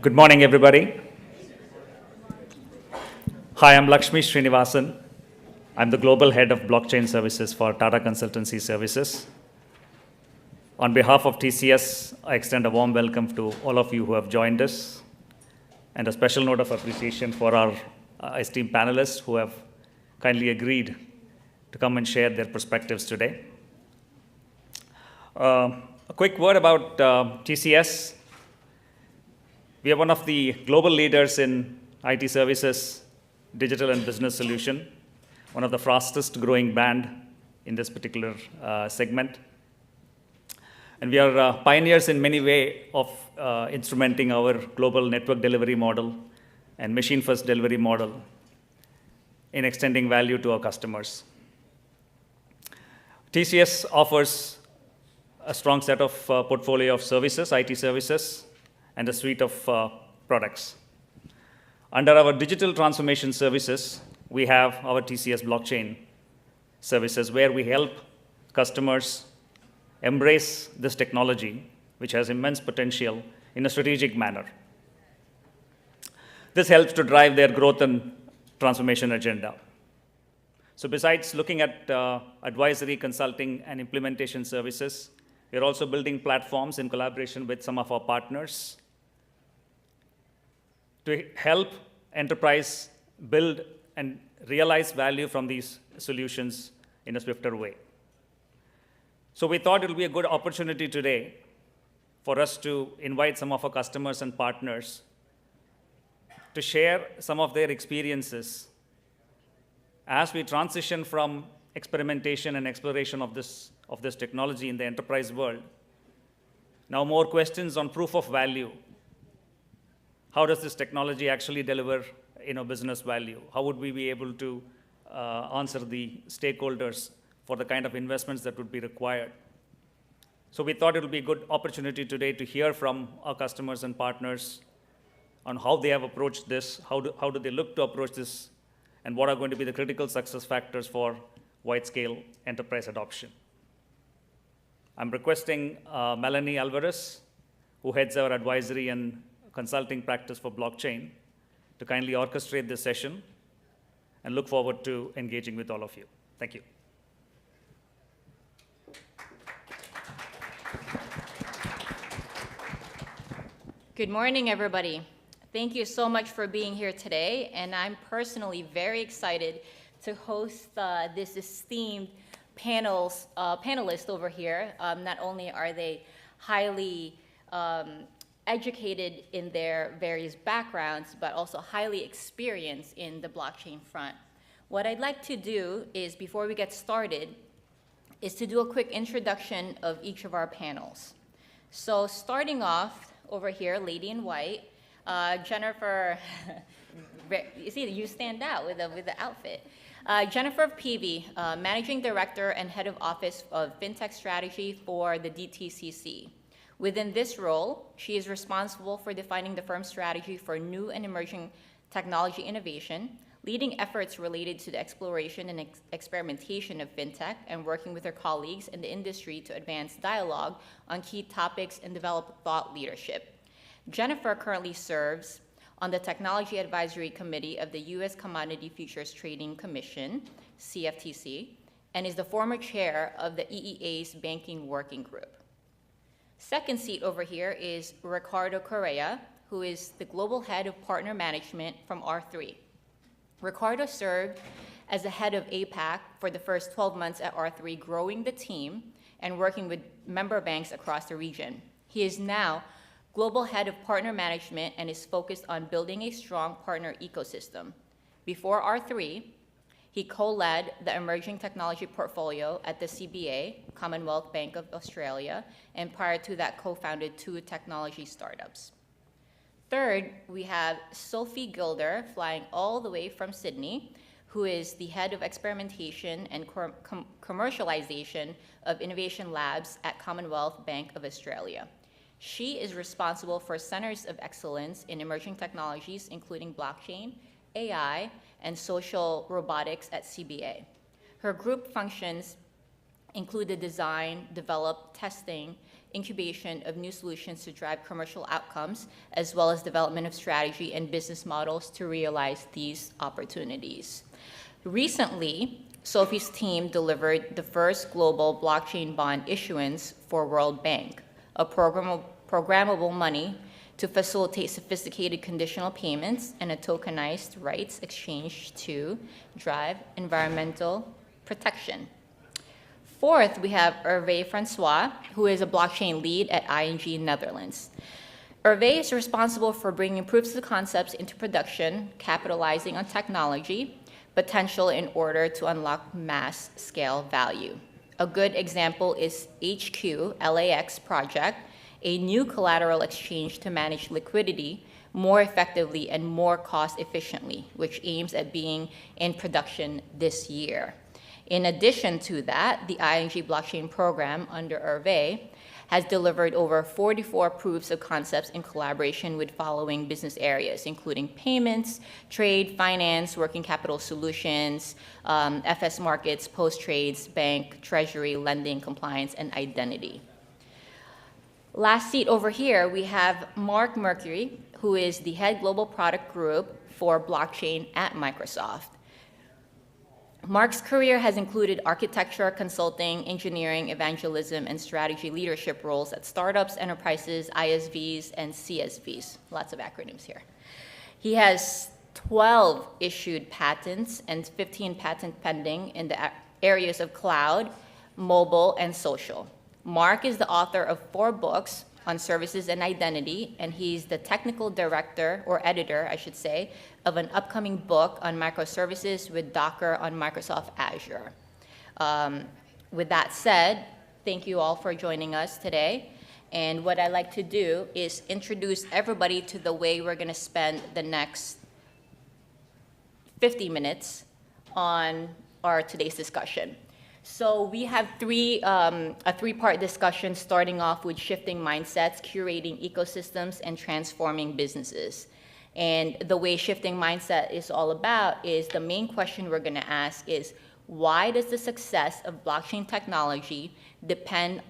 Good morning, everybody. Hi, I'm Lakshmi Srinivasan. I'm the Global Head of Blockchain Services for Tata Consultancy Services. On behalf of TCS, I extend a warm welcome to all of you who have joined us, and a special note of appreciation for our esteemed panelists who have kindly agreed to come and share their perspectives today. A quick word about TCS. We are one of the global leaders in IT services, digital and business solution, one of the fastest growing band in this particular segment. And we are pioneers in many ways of instrumenting our global network delivery model and machine-first delivery model in extending value to our customers. TCS offers a strong set of portfolio of services, IT services, and a suite of products. Under our digital transformation services, we have our TCS blockchain services, where we help customers embrace this technology, which has immense potential, in a strategic manner. This helps to drive their growth and transformation agenda. So besides looking at advisory, consulting, and implementation services, we're also building platforms in collaboration with some of our partners to help enterprise build and realize value from these solutions in a swifter way. So we thought it would be a good opportunity today for us to invite some of our customers and partners to share some of their experiences as we transition from experimentation and exploration of this technology in the enterprise world. Now more questions on proof of value. How does this technology actually deliver business value? How would we be able to answer the stakeholders for the kind of investments that would be required? So we thought it would be a good opportunity today to hear from our customers and partners on how they have approached this, how do they look to approach this, and what are going to be the critical success factors for wide-scale enterprise adoption. I'm requesting Melanie Alvarez, who heads our advisory and consulting practice for blockchain, to kindly orchestrate this session, and look forward to engaging with all of you. Thank you. Good morning, everybody. Thank you so much for being here today, and I'm personally very excited to host this esteemed panelists over here. Not only are they highly educated in their various backgrounds, but also highly experienced in the blockchain front. What I'd like to do is, before we get started, is to do a quick introduction of each of our panels. So starting off over here, lady in white, Jennifer, you see, you stand out with the outfit. Jennifer Peavy, Managing Director and Head of Office of FinTech Strategy for the DTCC. Within this role, she is responsible for defining the firm's strategy for new and emerging technology innovation, leading efforts related to the exploration and experimentation of fintech, and working with her colleagues in the industry to advance dialogue on key topics and develop thought leadership. Jennifer currently serves on the Technology Advisory Committee of the U.S. Commodity Futures Trading Commission, CFTC, and is the former chair of the EEA's Banking Working Group. Second seat over here is Ricardo Correa, who is the Global Head of Partner Management from R3. Ricardo served as the head of APAC for the first 12 months at R3, growing the team and working with member banks across the region. He is now Global Head of Partner Management and is focused on building a strong partner ecosystem. Before R3, he co-led the emerging technology portfolio at the CBA, Commonwealth Bank of Australia, and prior to that, co-founded 2 technology startups. Third, we have Sophie Gilder, flying all the way from Sydney, who is the Head of Experimentation and Commercialization of Innovation Labs at Commonwealth Bank of Australia. She is responsible for centers of excellence in emerging technologies, including blockchain, AI, and social robotics at CBA. Her group functions include the design, develop, testing, incubation of new solutions to drive commercial outcomes, as well as development of strategy and business models to realize these opportunities. Recently, Sophie's team delivered the first global blockchain bond issuance for World Bank, a programmable money to facilitate sophisticated conditional payments and a tokenized rights exchange to drive environmental protection. Fourth, we have Hervé Francois, who is a blockchain lead at ING Netherlands. Hervé is responsible for bringing proofs of concepts into production, capitalizing on technology potential in order to unlock mass scale value. A good example is HQ LAX project, a new collateral exchange to manage liquidity more effectively and more cost efficiently, which aims at being in production this year. In addition to that, the ING blockchain program under Hervé has delivered over 44 proofs of concepts in collaboration with following business areas, including payments, trade, finance, working capital solutions, FS markets, post-trades, bank, treasury, lending, compliance, and identity. Last seat over here, we have Mark Mercury, who is the head global product group for blockchain at Microsoft. Mark's career has included architecture, consulting, engineering, evangelism, and strategy leadership roles at startups, enterprises, ISVs, and CSVs. Lots of acronyms here. He has 12 issued patents and 15 patents pending in the areas of cloud, mobile, and social. Mark is the author of 4 books on services and identity, and he's the technical director, or editor, I should say, of an upcoming book on microservices with Docker on Microsoft Azure. With that said, thank you all for joining us today. And what I'd like to do is introduce everybody to the way we're going to spend the next 50 minutes on our today's discussion. So we have a three-part discussion starting off with shifting mindsets, curating ecosystems, and transforming businesses. And the way shifting mindset is all about is the main question we're going to ask is, why does the success of blockchain technology depend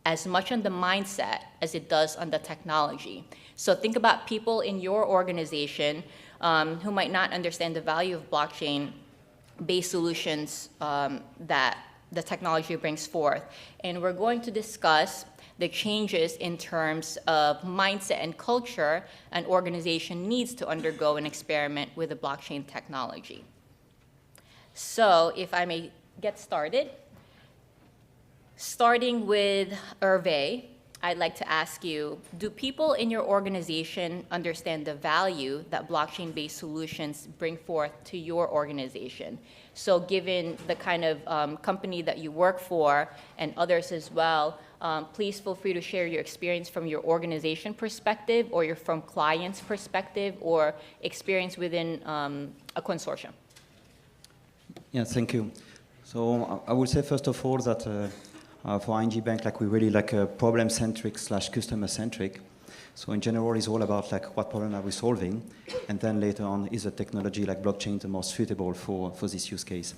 as much on the mindset as it does on the technology? So think about people in your organization who might not understand the value of blockchain-based solutions that the technology brings forth. And we're going to discuss the changes in terms of mindset and culture an organization needs to undergo and experiment with the blockchain technology. So if I may get started, starting with Hervé, I'd like to ask you, do people in your organization understand the value that blockchain-based solutions bring forth to your organization? So given the kind of company that you work for and others as well, please feel free to share your experience from your organization perspective or from client's perspective or experience within a consortium. Yeah, thank you. So I would say first of all that for ING Bank, like we really like problem-centric / customer-centric. So in general, it's all about like what problem are we solving, and then later on is a technology like blockchain the most suitable for this use case.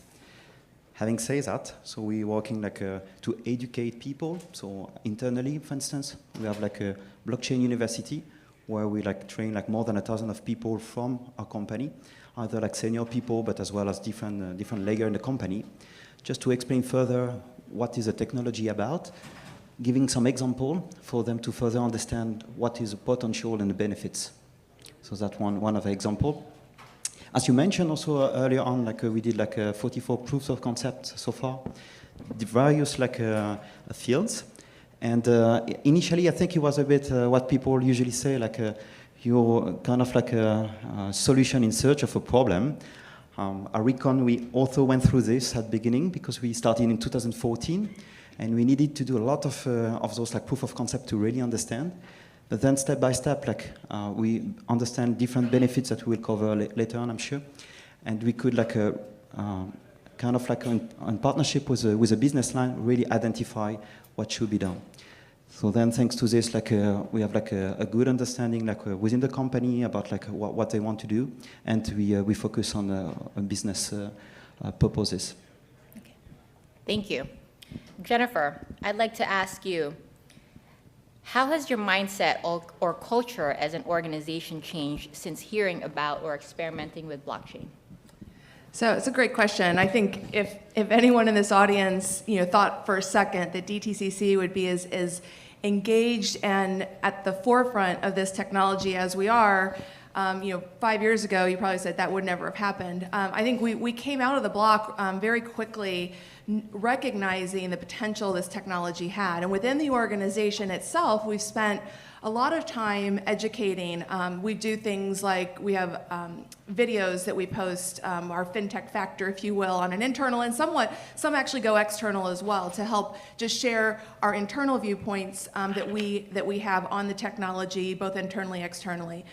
Having said that, so we're working like to educate people. So internally, for instance, we have like a blockchain university where we like train like more than 1,000 of people from our company, either like senior people, but as well as different layers in the company, just to explain further what is the technology about, giving some example for them to further understand what is the potential and the benefits. So that's one of the example. As you mentioned also earlier on, like we did like 44 proofs of concept so far, the various like fields. And initially, I think it was a bit what people usually say, like you're kind of like a solution in search of a problem. I reckon we also went through this at the beginning because we started in 2014, and we needed to do a lot of those like proof of concept to really understand. But then step by step, like we understand different benefits that we'll cover later on, I'm sure, and we could like kind of like in partnership with a business line really identify what should be done. So then, thanks to this, like we have like a good understanding, like within the company about like what they want to do, and we focus on business purposes. Okay. Thank you, Jennifer. I'd like to ask you, How has your mindset or culture as an organization changed since hearing about or experimenting with blockchain? So it's a great question. I think if anyone in this audience, thought for a second that DTCC would be as engaged and at the forefront of this technology as we are, 5 years ago, you probably said that would never have happened. I think we came out of the block very quickly, recognizing the potential this technology had. And within the organization itself, we've spent a lot of time educating. We do things like we have videos that we post, our FinTech Factor, if you will, on an internal, and some actually go external as well to help just share our internal viewpoints that we have on the technology, both internally and externally.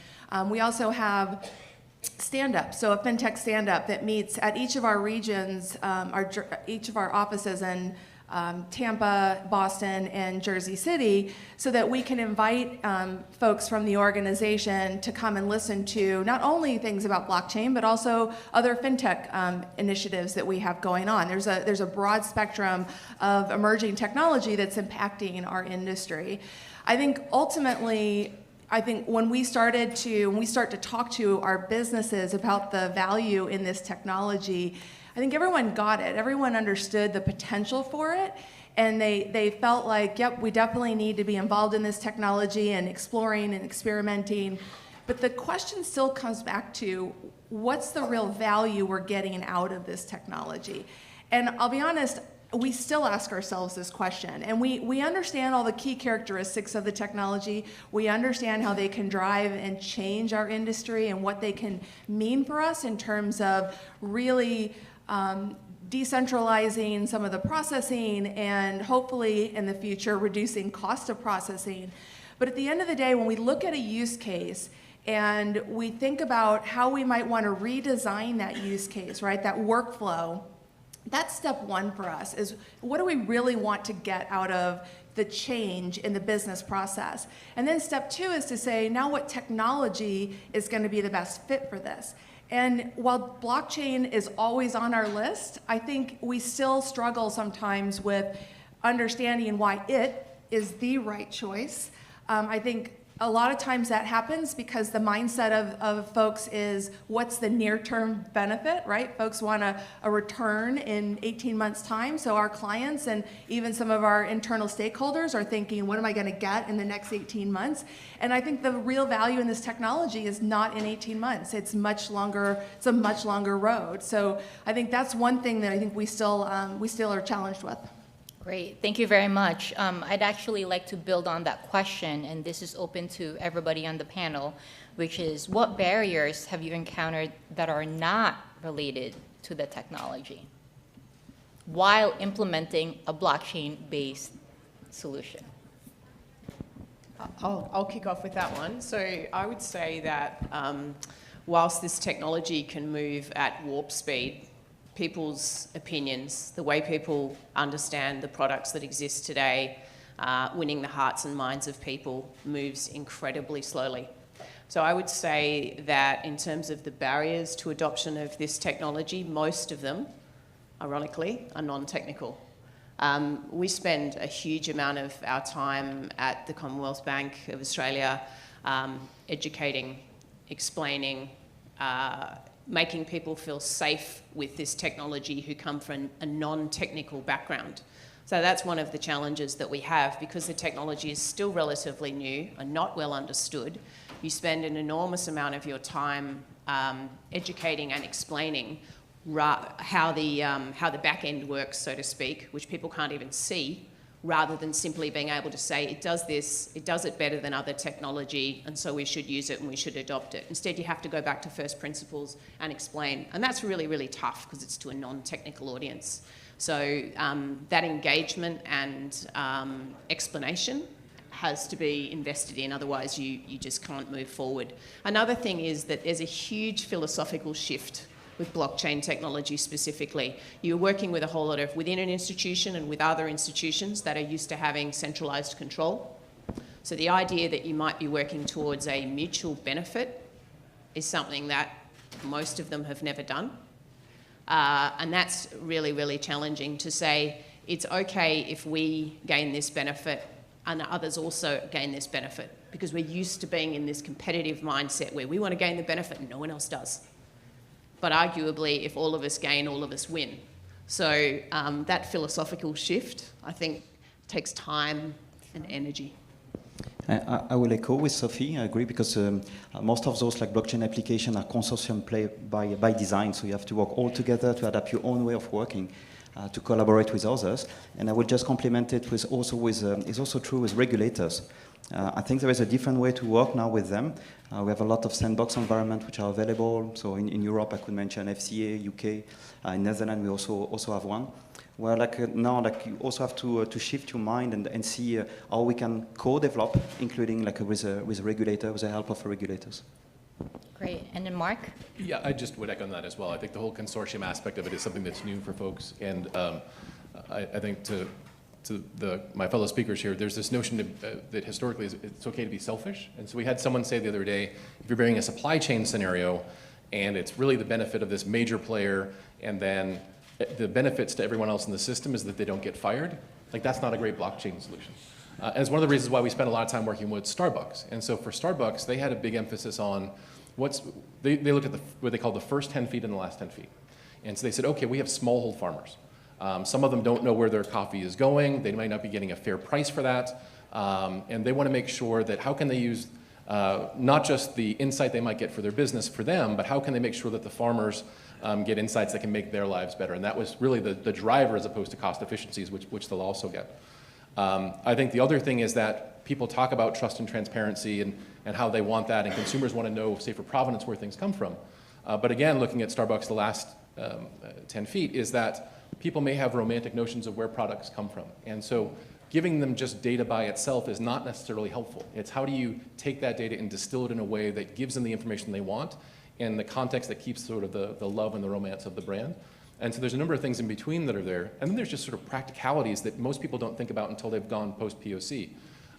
We also have stand-up, so a FinTech stand-up that meets at each of our regions, each of our offices in Tampa, Boston, and Jersey City, so that we can invite folks from the organization to come and listen to not only things about blockchain, but also other FinTech initiatives that we have going on. There's a broad spectrum of emerging technology that's impacting our industry. I think ultimately, when we start to talk to our businesses about the value in this technology, I think everyone got it. Everyone understood the potential for it, and they felt like, yep, we definitely need to be involved in this technology and exploring and experimenting. But the question still comes back to, what's the real value we're getting out of this technology? And I'll be honest, we still ask ourselves this question, and we understand all the key characteristics of the technology. We understand how they can drive and change our industry and what they can mean for us in terms of really decentralizing some of the processing and hopefully in the future reducing cost of processing. But at the end of the day, when we look at a use case and we think about how we might want to redesign that use case, right, that workflow, that's step one for us, is what do we really want to get out of the change in the business process? And then step two is to say, now what technology is going to be the best fit for this? And while blockchain is always on our list, I think we still struggle sometimes with understanding why it is the right choice. I think a lot of times that happens because the mindset of folks is, what's the near-term benefit, right? Folks want a return in 18 months' time, so our clients and even some of our internal stakeholders are thinking, what am I going to get in the next 18 months? And I think the real value in this technology is not in 18 months. It's a much longer road. So I think that's one thing that I think we still are challenged with. Great, thank you very much. I'd actually like to build on that question, and this is open to everybody on the panel, which is, what barriers have you encountered that are not related to the technology while implementing a blockchain-based solution? I'll kick off with that one. So I would say that whilst this technology can move at warp speed, people's opinions, the way people understand the products that exist today, winning the hearts and minds of people, moves incredibly slowly. So I would say that in terms of the barriers to adoption of this technology, most of them, ironically, are non-technical. We spend a huge amount of our time at the Commonwealth Bank of Australia educating, explaining, making people feel safe with this technology who come from a non-technical background. So that's one of the challenges that we have, because the technology is still relatively new and not well understood. You spend an enormous amount of your time educating and explaining how the back end works, so to speak, which people can't even see, rather than simply being able to say, it does this, it does it better than other technology, and so we should use it and we should adopt it. Instead, you have to go back to first principles and explain. And that's really, really tough because it's to a non-technical audience. So that engagement and explanation has to be invested in, otherwise you just can't move forward. Another thing is that there's a huge philosophical shift with blockchain technology specifically. You're working with a whole lot of, within an institution and with other institutions that are used to having centralized control. So the idea that you might be working towards a mutual benefit is something that most of them have never done. And that's really, really challenging to say, it's okay if we gain this benefit and others also gain this benefit, because we're used to being in this competitive mindset where we want to gain the benefit and no one else does. But arguably, if all of us gain, all of us win. So that philosophical shift, I think, takes time and energy. I will echo with Sophie. I agree, because most of those like blockchain applications are consortium play by design. So you have to work all together to adapt your own way of working, to collaborate with others. And I will just complement it with it's also true with regulators. I think there is a different way to work now with them. We have a lot of sandbox environments which are available. So in Europe, I could mention FCA, UK. In Netherlands, we also have one. Where now you also have to shift your mind and see how we can co-develop, including with a regulator, with the help of regulators. Great. And then Mark? Yeah, I just would echo on that as well. I think the whole consortium aspect of it is something that's new for folks. And I think to my fellow speakers here, there's this notion that historically it's okay to be selfish. And so we had someone say the other day, if you're bringing a supply chain scenario and it's really the benefit of this major player, and then the benefits to everyone else in the system is that they don't get fired, like that's not a great blockchain solution. And it's one of the reasons why we spent a lot of time working with Starbucks. And so for Starbucks, they had a big emphasis on they looked at what they called the first 10 feet and the last 10 feet. And so they said, okay, we have smallhold farmers. Some of them don't know where their coffee is going. They might not be getting a fair price for that. And they want to make sure that how can they use not just the insight they might get for their business for them, but how can they make sure that the farmers get insights that can make their lives better. And that was really the driver, as opposed to cost efficiencies, which they'll also get. I think the other thing is that people talk about trust and transparency and how they want that, and consumers want to know, say, for provenance, where things come from. But again, looking at Starbucks the last 10 feet, is that people may have romantic notions of where products come from. And so giving them just data by itself is not necessarily helpful. It's how do you take that data and distill it in a way that gives them the information they want, in the context that keeps sort of the love and the romance of the brand. And so there's a number of things in between that are there. And then there's just sort of practicalities that most people don't think about until they've gone post-POC.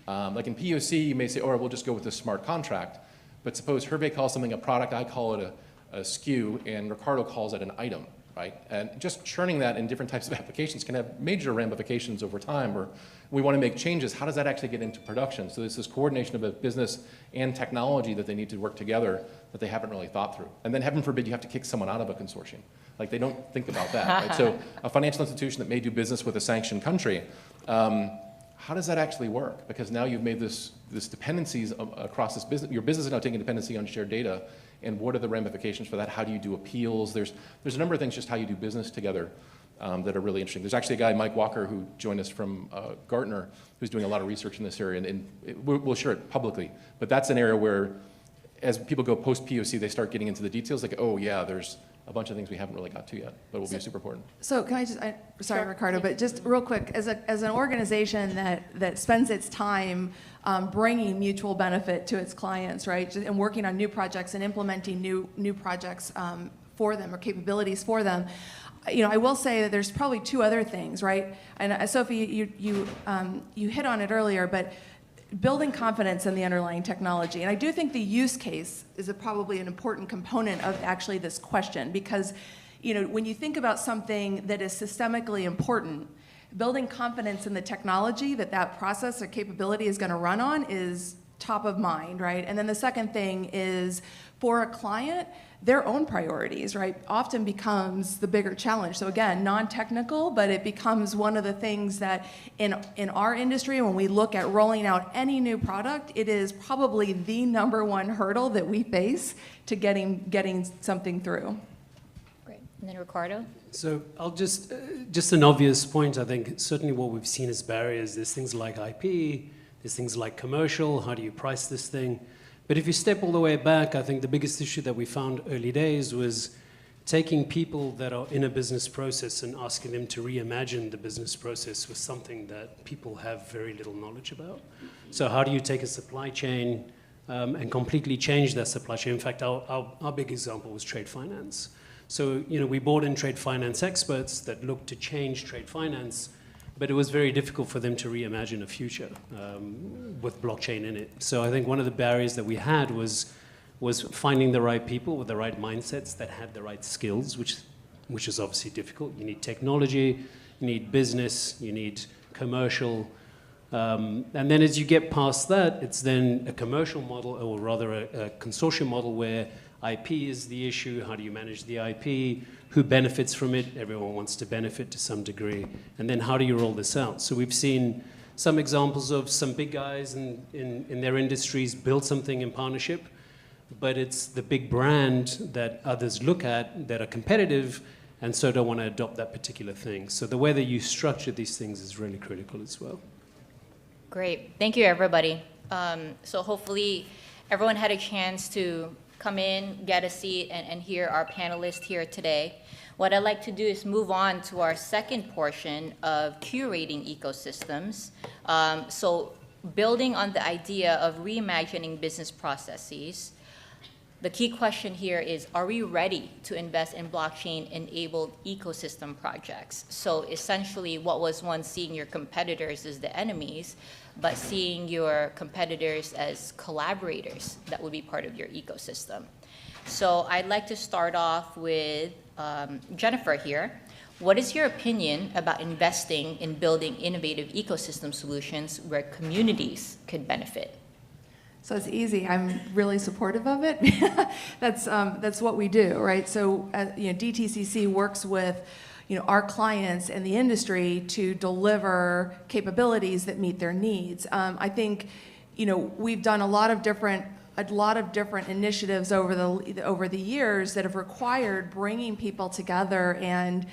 Like in POC, you may say, oh, we'll just go with a smart contract. But suppose Hervé calls something a product, I call it a SKU, and Ricardo calls it an item, right? And just churning that in different types of applications can have major ramifications over time. Or we want to make changes. How does that actually get into production? So there's this coordination of a business and technology that they need to work together that they haven't really thought through. And then heaven forbid you have to kick someone out of a consortium. Like they don't think about that, right? So a financial institution that may do business with a sanctioned country, how does that actually work? Because now you've made this dependencies across this business. Your business is now taking dependency on shared data. And what are the ramifications for that? How do you do appeals? There's a number of things, just how you do business together, that are really interesting. There's actually a guy, Mike Walker, who joined us from Gartner, who's doing a lot of research in this area, and we'll share it publicly. But that's an area where, as people go post-POC, they start getting into the details, like, oh yeah, there's a bunch of things we haven't really got to yet, but will be super important. So can I just, sorry, Sure, Ricardo, please. but just real quick, as an organization that spends its time bringing mutual benefit to its clients, right, and working on new projects and implementing new projects for them, or capabilities for them, I will say that there's probably two other things, right? And Sophie, you hit on it earlier, but building confidence in the underlying technology. And I do think the use case is probably an important component of actually this question, because when you think about something that is systemically important, building confidence in the technology that process or capability is going to run on is top of mind, right? And then the second thing is, for a client, their own priorities, right, often becomes the bigger challenge. So again, non-technical, but it becomes one of the things that in our industry, when we look at rolling out any new product, it is probably the #1 hurdle that we face to getting something through. Great. And then Ricardo? So I'll just an obvious point, I think certainly what we've seen as barriers, there's things like IP, there's things like commercial, how do you price this thing? But if you step all the way back, I think the biggest issue that we found early days was taking people that are in a business process and asking them to reimagine the business process was something that people have very little knowledge about. So how do you take a supply chain and completely change that supply chain? In fact, our big example was trade finance. So, we brought in trade finance experts that looked to change trade finance, but it was very difficult for them to reimagine a future with blockchain in it. So I think one of the barriers that we had was finding the right people with the right mindsets that had the right skills, which is obviously difficult. You need technology, you need business, you need commercial, And then as you get past that, it's then a commercial model, or rather a consortium model where IP is the issue. How do you manage the IP? Who benefits from it? Everyone wants to benefit to some degree. And then how do you roll this out? So we've seen some examples of some big guys in their industries build something in partnership, but it's the big brand that others look at that are competitive and so don't want to adopt that particular thing. So the way that you structure these things is really critical as well. Great. Thank you, everybody. So hopefully everyone had a chance to come in, get a seat, and hear our panelists here today. What I'd like to do is move on to our second portion of curating ecosystems. So building on the idea of reimagining business processes, the key question here is, are we ready to invest in blockchain-enabled ecosystem projects? So essentially, what was once seeing your competitors as the enemies, but seeing your competitors as collaborators that would be part of your ecosystem. So I'd like to start off with Jennifer here. What is your opinion about investing in building innovative ecosystem solutions where communities could benefit? So it's easy. I'm really supportive of it. That's what we do, right? So DTCC works with our clients and the industry to deliver capabilities that meet their needs. I think we've done a lot of different initiatives over the years that have required bringing people together and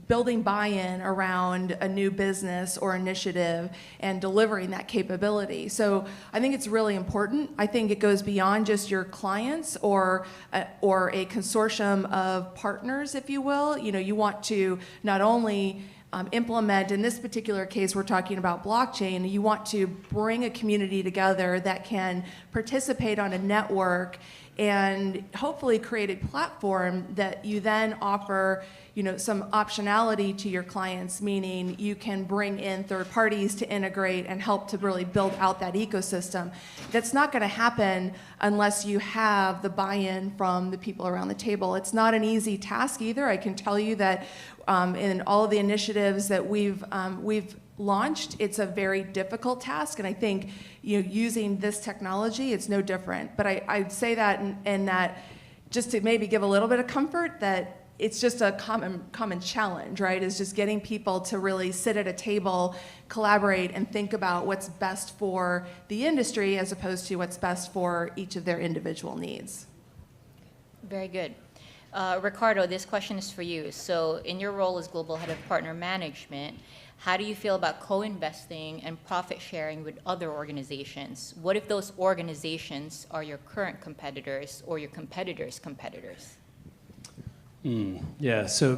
building buy-in around a new business or initiative and delivering that capability. So I think it's really important. I think it goes beyond just your clients or a consortium of partners, if you will. You want to not only implement, in this particular case, we're talking about blockchain, you want to bring a community together that can participate on a network and hopefully create a platform that you then offer some optionality to your clients, meaning you can bring in third parties to integrate and help to really build out that ecosystem. That's not going to happen unless you have the buy-in from the people around the table. It's not an easy task either. I can tell you that in all of the initiatives that we've launched, it's a very difficult task, and I think using this technology, it's no different. But I'd say that in that just to maybe give a little bit of comfort that it's just a common challenge, right? Is just getting people to really sit at a table, collaborate, and think about what's best for the industry as opposed to what's best for each of their individual needs. Very good. Ricardo, this question is for you. So in your role as Global Head of Partner Management, how do you feel about co-investing and profit sharing with other organizations? What if those organizations are your current competitors or your competitors' competitors? Yeah, so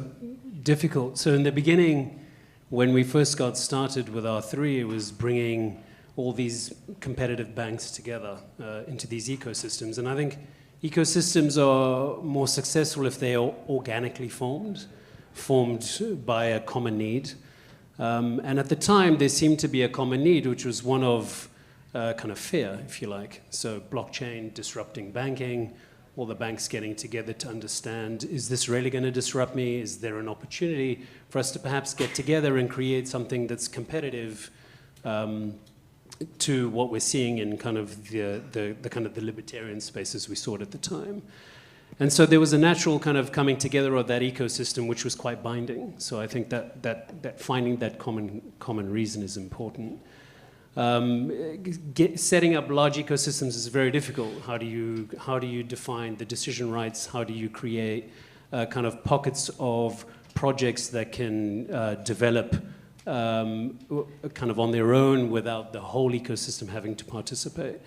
difficult. So in the beginning, when we first got started with R3, it was bringing all these competitive banks together into these ecosystems. And I think ecosystems are more successful if they are organically formed by a common need. And at the time, there seemed to be a common need, which was one of kind of fear, if you like. So blockchain disrupting banking, all the banks getting together to understand, is this really going to disrupt me? Is there an opportunity for us to perhaps get together and create something that's competitive to what we're seeing in kind of the kind of the libertarian spaces we saw at the time? And so there was a natural kind of coming together of that ecosystem, which was quite binding. So I think that finding that common reason is important. Setting up large ecosystems is very difficult. How do you define the decision rights? How do you create kind of pockets of projects that can develop kind of on their own without the whole ecosystem having to participate?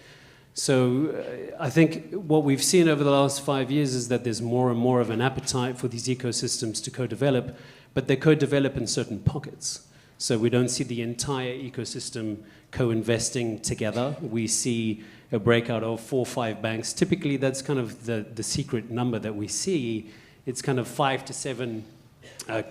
So I think what we've seen over the last 5 years is that there's more and more of an appetite for these ecosystems to co-develop, but they co-develop in certain pockets. So we don't see the entire ecosystem co-investing together. We see a breakout of 4 or 5 banks. Typically, that's kind of the secret number that we see. It's kind of 5 to 7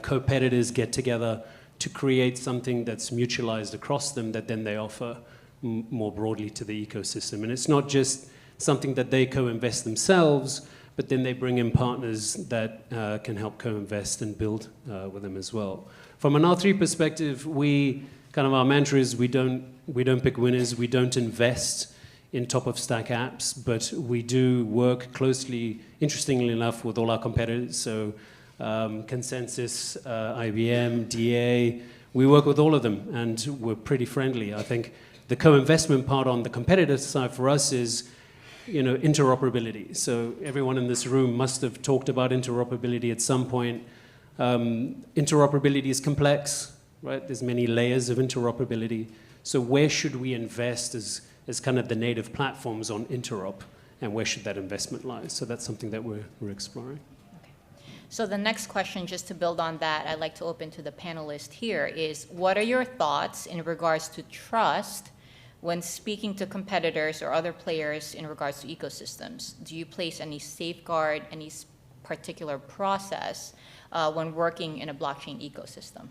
competitors get together to create something that's mutualized across them that then they offer more broadly to the ecosystem. And it's not just something that they co-invest themselves, but then they bring in partners that can help co-invest and build with them as well. From an R3 perspective, we kind of our mantra is we don't pick winners, we don't invest in top-of-stack apps, but we do work closely, interestingly enough, with all our competitors. So Consensus, IBM, DA, we work with all of them, and we're pretty friendly. I think the co-investment part on the competitor side for us is, interoperability. So everyone in this room must have talked about interoperability at some point. Interoperability is complex, right? There's many layers of interoperability. So where should we invest as kind of the native platforms on interop, and where should that investment lie? So that's something that we're exploring. Okay. So the next question, just to build on that, I'd like to open to the panelists here, is what are your thoughts in regards to trust when speaking to competitors or other players in regards to ecosystems? Do you place any safeguard, any particular process when working in a blockchain ecosystem?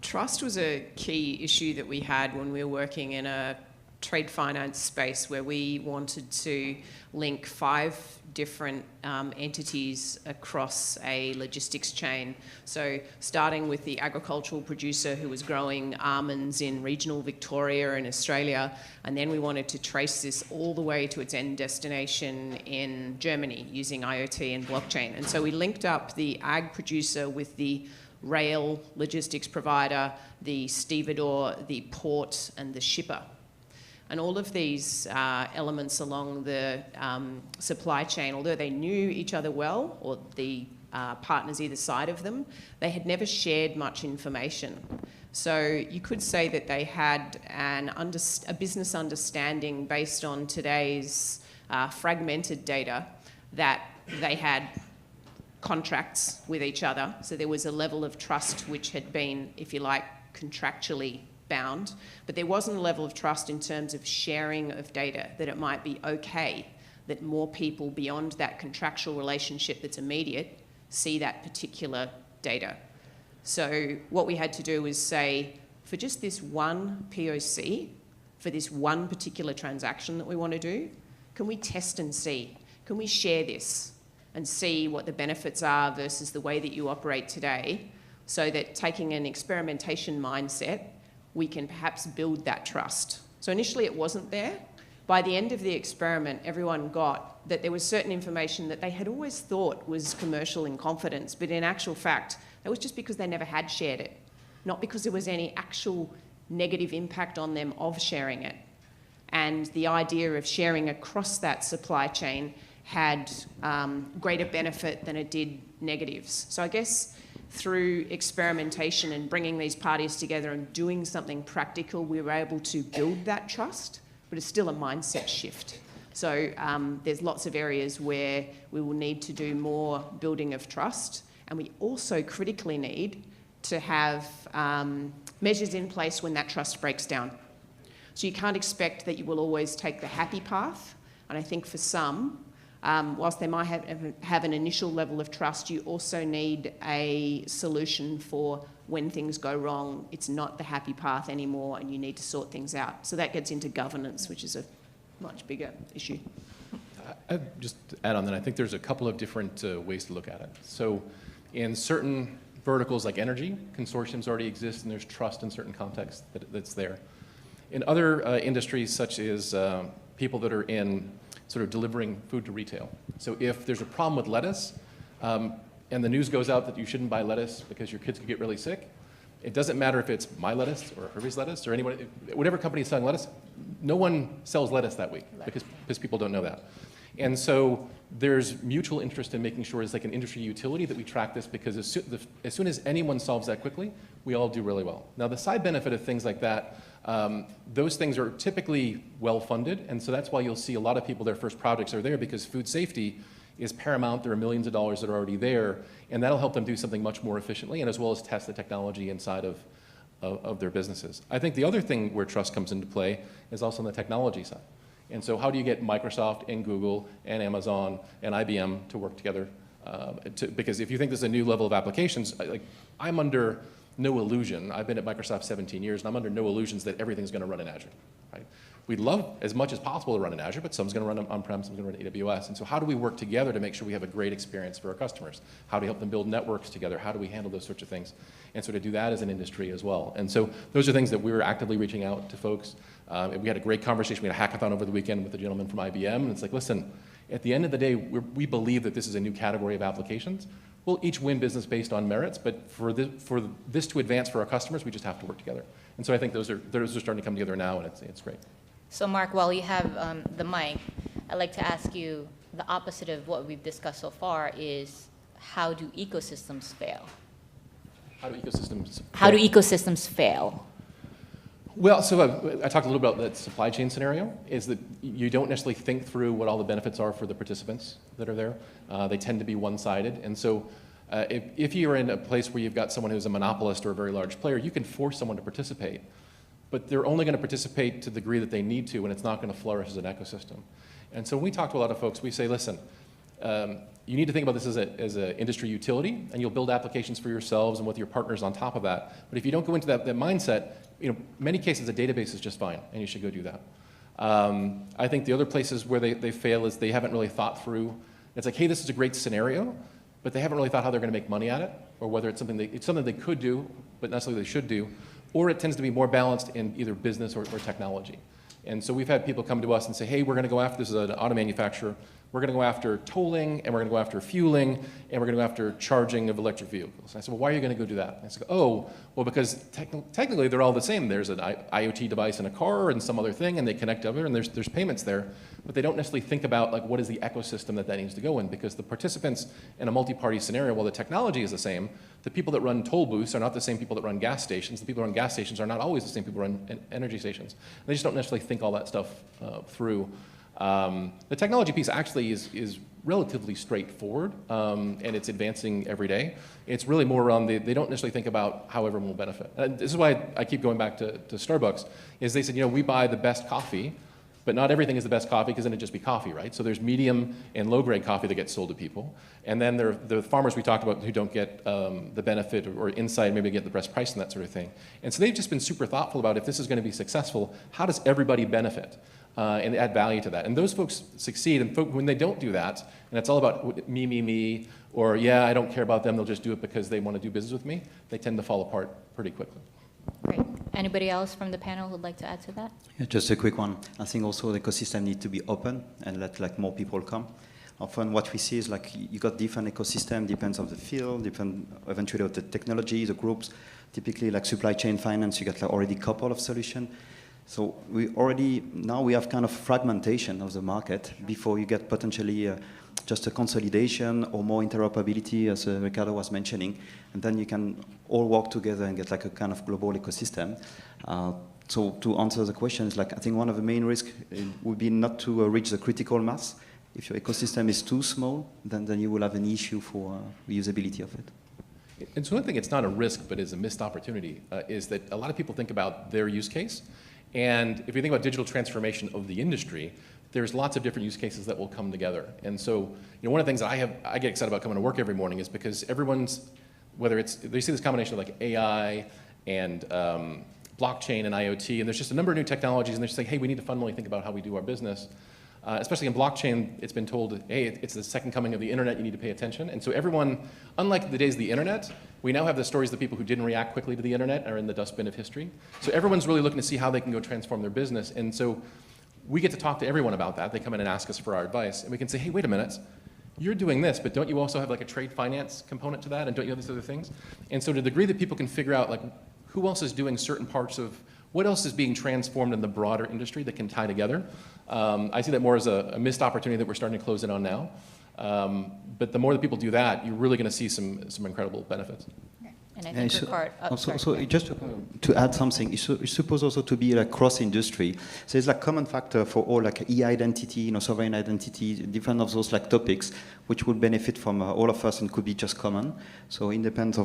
Trust was a key issue that we had when we were working in a trade finance space where we wanted to link 5 different entities across a logistics chain. So starting with the agricultural producer who was growing almonds in regional Victoria in Australia, and then we wanted to trace this all the way to its end destination in Germany using IoT and blockchain. And so we linked up the ag producer with the rail logistics provider, the stevedore, the port, and the shipper. And all of these elements along the supply chain, although they knew each other well, or the partners either side of them, they had never shared much information. So you could say that they had a business understanding based on today's fragmented data, that they had contracts with each other. So there was a level of trust which had been, if you like, contractually bound, but there wasn't a level of trust in terms of sharing of data, that it might be okay that more people beyond that contractual relationship that's immediate see that particular data. So what we had to do was say, for just this one POC, for this one particular transaction that we want to do, can we test and see? Can we share this and see what the benefits are versus the way that you operate today, so that taking an experimentation mindset, we can perhaps build that trust. So initially it wasn't there. By the end of the experiment, everyone got that there was certain information that they had always thought was commercial in confidence, but in actual fact, that was just because they never had shared it, not because there was any actual negative impact on them of sharing it. And the idea of sharing across that supply chain had greater benefit than it did negatives. So I guess through experimentation and bringing these parties together and doing something practical, we were able to build that trust, but it's still a mindset shift. So there's lots of areas where we will need to do more building of trust, and we also critically need to have measures in place when that trust breaks down. So you can't expect that you will always take the happy path, and I think for some, whilst they might have an initial level of trust, you also need a solution for when things go wrong. It's not the happy path anymore, and you need to sort things out. So that gets into governance, which is a much bigger issue. Just to add on that, I think there's a couple of different ways to look at it. So in certain verticals like energy, consortiums already exist, and there's trust in certain contexts that's there. In other industries, such as people that are in sort of delivering food to retail. So if there's a problem with lettuce, and the news goes out that you shouldn't buy lettuce because your kids could get really sick, it doesn't matter if it's my lettuce or Hervey's lettuce or anyone, whatever company is selling lettuce, no one sells lettuce that week because people don't know that. And so there's mutual interest in making sure it's like an industry utility that we track this, because as soon as anyone solves that quickly, we all do really well. Now the side benefit of things like that, those things are typically well-funded, and so that's why you'll see a lot of people, their first projects are there because food safety is paramount. There are millions of dollars that are already there, and that'll help them do something much more efficiently, and as well as test the technology inside of their businesses. I think the other thing where trust comes into play is also on the technology side. And so how do you get Microsoft and Google and Amazon and IBM to work together? Because if you think there's a new level of applications, I'm under no illusion. I've been at Microsoft 17 years, and I'm under no illusions that everything's going to run in Azure. Right? we'd love as much as possible to run in Azure, but some's going to run on-prem, some's going to run AWS. And so how do we work together to make sure we have a great experience for our customers? How do we help them build networks together? How do we handle those sorts of things? And so to do that as an industry as well. And so those are things that we were actively reaching out to folks. We had a great conversation. We had a hackathon over the weekend with a gentleman from IBM. And it's like, listen, at the end of the day, we believe that this is a new category of applications. We'll each win business based on merits, but for this to advance for our customers, we just have to work together. And so I think those are starting to come together now, and it's great. So Mark, while you have the mic, I'd like to ask you the opposite of what we've discussed so far is how do ecosystems fail? How do ecosystems How do ecosystems fail? Well, so I talked a little about that supply chain scenario, is that you don't necessarily think through what all the benefits are for the participants that are there. They tend to be one-sided. And so if you're in a place where you've got someone who's a monopolist or a very large player, you can force someone to participate. But they're only going to participate to the degree that they need to, and it's not going to flourish as an ecosystem. And so when we talk to a lot of folks, we say, listen, you need to think about this as an industry utility, and you'll build applications for yourselves and with your partners on top of that. But if you don't go into that mindset, many cases a database is just fine, and you should go do that. I think the other places where they fail is they haven't really thought through. It's like, hey, this is a great scenario, but they haven't really thought how they're going to make money at it, or whether it's something they could do, but not necessarily they should do, or it tends to be more balanced in either business or technology. And so we've had people come to us and say, hey, we're going to go after, this is an auto manufacturer, we're going to go after tolling, and we're going to go after fueling, and we're going to go after charging of electric vehicles. And I said, well, why are you going to go do that? And I said, oh, well, because technically they're all the same. There's an IoT device in a car and some other thing, and they connect together, and there's payments there. But they don't necessarily think about like what is the ecosystem that needs to go in, because the participants in a multi-party scenario, while the technology is the same, the people that run toll booths are not the same people that run gas stations. The people that run gas stations are not always the same people who run energy stations. And they just don't necessarily think all that stuff through. The technology piece actually is relatively straightforward, and it's advancing every day. It's really more around they don't necessarily think about how everyone will benefit. And this is why I keep going back to Starbucks, is they said, we buy the best coffee, but not everything is the best coffee, because then it'd just be coffee, right? So there's medium and low-grade coffee that gets sold to people. And then there are the farmers we talked about who don't get the benefit or insight, maybe get the best price and that sort of thing. And so they've just been super thoughtful about, if this is going to be successful, how does everybody benefit? And add value to that. And those folks succeed, and when they don't do that, and it's all about me, or yeah, I don't care about them, they'll just do it because they want to do business with me, they tend to fall apart pretty quickly. Great. Anybody else from the panel who'd like to add to that? Yeah, just a quick one. I think also the ecosystem needs to be open and let more people come. Often what we see is you got different ecosystem, depends on the field, depend eventually of the technology, the groups. Typically supply chain finance, you got already a couple of solutions. So now we have kind of fragmentation of the market before you get potentially just a consolidation or more interoperability, as Ricardo was mentioning, and then you can all work together and get a kind of global ecosystem. So to answer the question, I think one of the main risks would be not to reach the critical mass. If your ecosystem is too small, then you will have an issue for usability of it. And so one thing, it's not a risk, but is a missed opportunity, is that a lot of people think about their use case. And if you think about digital transformation of the industry, there's lots of different use cases that will come together. And so, one of the things that I get excited about coming to work every morning is because everyone's, they see this combination of AI and blockchain and IoT, and there's just a number of new technologies, and they're just like, hey, we need to fundamentally think about how we do our business. Especially in blockchain, it's been told, hey, it's the second coming of the internet, you need to pay attention. And so everyone, unlike the days of the internet, we now have the stories of the people who didn't react quickly to the internet are in the dustbin of history. So everyone's really looking to see how they can go transform their business. And so we get to talk to everyone about that. They come in and ask us for our advice. And we can say, hey, wait a minute, you're doing this, but don't you also have a trade finance component to that? And don't you have these other things? And so to the degree that people can figure out who else is doing certain parts of, what else is being transformed in the broader industry that can tie together? I see that more as a missed opportunity that we're starting to close in on now. But the more that people do that, you're really going to see some incredible benefits. And I think Ricardo, so just to add something, it's supposed also to be cross-industry. So it's common factor for all e-identity, sovereign identity, different of those topics, which would benefit from all of us and could be just common. So independent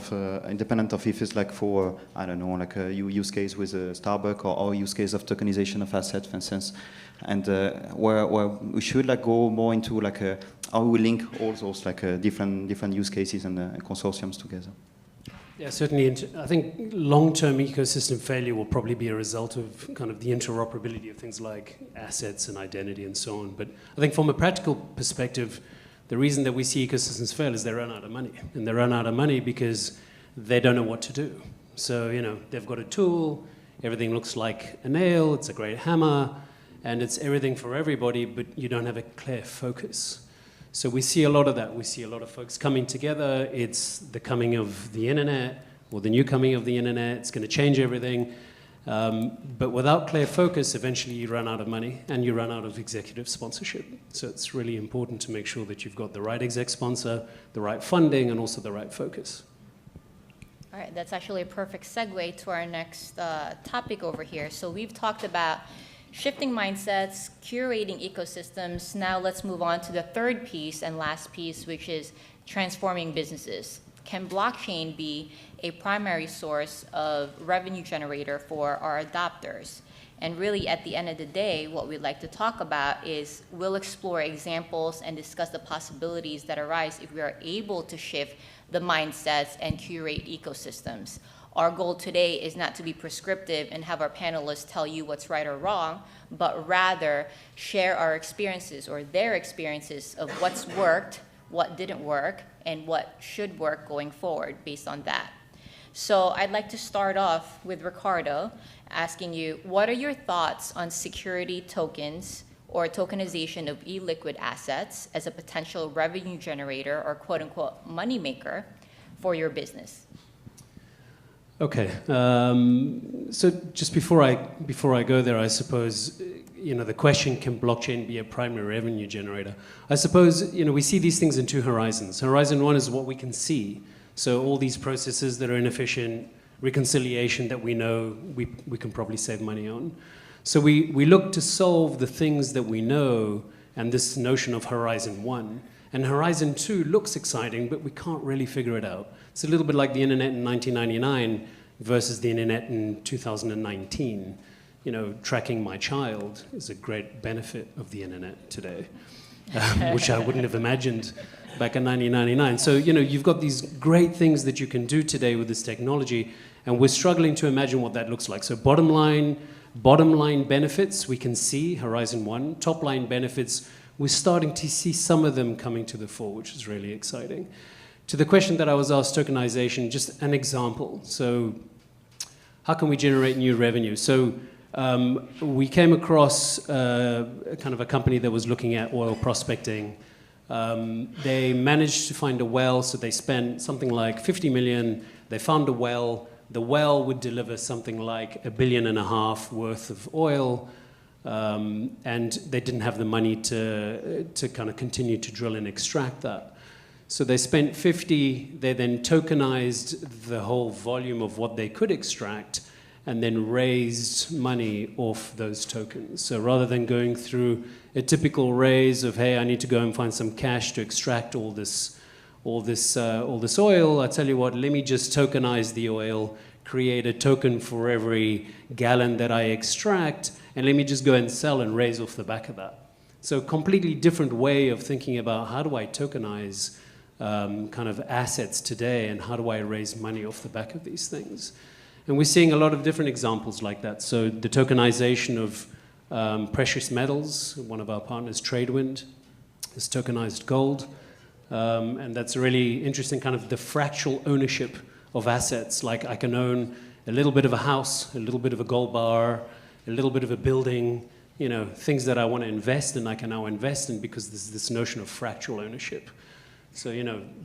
of if it's for, I don't know, a use case with a Starbucks or our use case of tokenization of assets, for instance. And where we should go more into how we link all those different use cases and consortiums together. Yeah, certainly. I think long-term ecosystem failure will probably be a result of kind of the interoperability of things like assets and identity and so on. But I think from a practical perspective, the reason that we see ecosystems fail is they run out of money. And they run out of money because they don't know what to do. So, they've got a tool, everything looks like a nail, it's a great hammer, and it's everything for everybody, but you don't have a clear focus. So we see a lot of that. We see a lot of folks coming together. It's the coming of the internet, or the new coming of the internet. It's going to change everything. But without clear focus, eventually you run out of money and you run out of executive sponsorship. So it's really important to make sure that you've got the right exec sponsor, the right funding, and also the right focus. All right, that's actually a perfect segue to our next topic over here. So we've talked about shifting mindsets, curating ecosystems. Now let's move on to the third piece and last piece, which is transforming businesses. Can blockchain be a primary source of revenue generator for our adopters? And really, at the end of the day, what we'd like to talk about is we'll explore examples and discuss the possibilities that arise if we are able to shift the mindsets and curate ecosystems. Our goal today is not to be prescriptive and have our panelists tell you what's right or wrong, but rather share our experiences or their experiences of what's worked, what didn't work, and what should work going forward based on that. So I'd like to start off with Ricardo, asking you, what are your thoughts on security tokens or tokenization of e-liquid assets as a potential revenue generator or quote-unquote moneymaker for your business? Okay, so just before I go there, I suppose, the question, can blockchain be a primary revenue generator? I suppose, we see these things in two horizons. Horizon one is what we can see. So all these processes that are inefficient, reconciliation that we know we can probably save money on. So we look to solve the things that we know and this notion of horizon one. And horizon two looks exciting, but we can't really figure it out. It's a little bit like the internet in 1999 versus the internet in 2019. Tracking my child is a great benefit of the internet today, which I wouldn't have imagined back in 1999. So, you've got these great things that you can do today with this technology, and we're struggling to imagine what that looks like. So bottom line benefits, we can see, horizon one. Top line benefits, we're starting to see some of them coming to the fore, which is really exciting. To the question that I was asked, tokenization, just an example. So how can we generate new revenue? So we came across kind of a company that was looking at oil prospecting. They managed to find a well, so they spent something like 50 million. They found a well. The well would deliver something like $1.5 billion worth of oil. And they didn't have the money to kind of continue to drill and extract that. So they spent 50, they then tokenized the whole volume of what they could extract and then raised money off those tokens. So rather than going through a typical raise of, hey, I need to go and find some cash to extract all this oil, I tell you what, let me just tokenize the oil, create a token for every gallon that I extract, and let me just go and sell and raise off the back of that. So completely different way of thinking about how do I tokenize kind of assets today and how do I raise money off the back of these things. And we're seeing a lot of different examples like that. So the tokenization of precious metals, one of our partners, Tradewind, has tokenized gold. And that's a really interesting kind of the fractional ownership of assets. Like I can own a little bit of a house, a little bit of a gold bar, a little bit of a building, things that I want to invest in, I can now invest in because there's this notion of fractional ownership. So,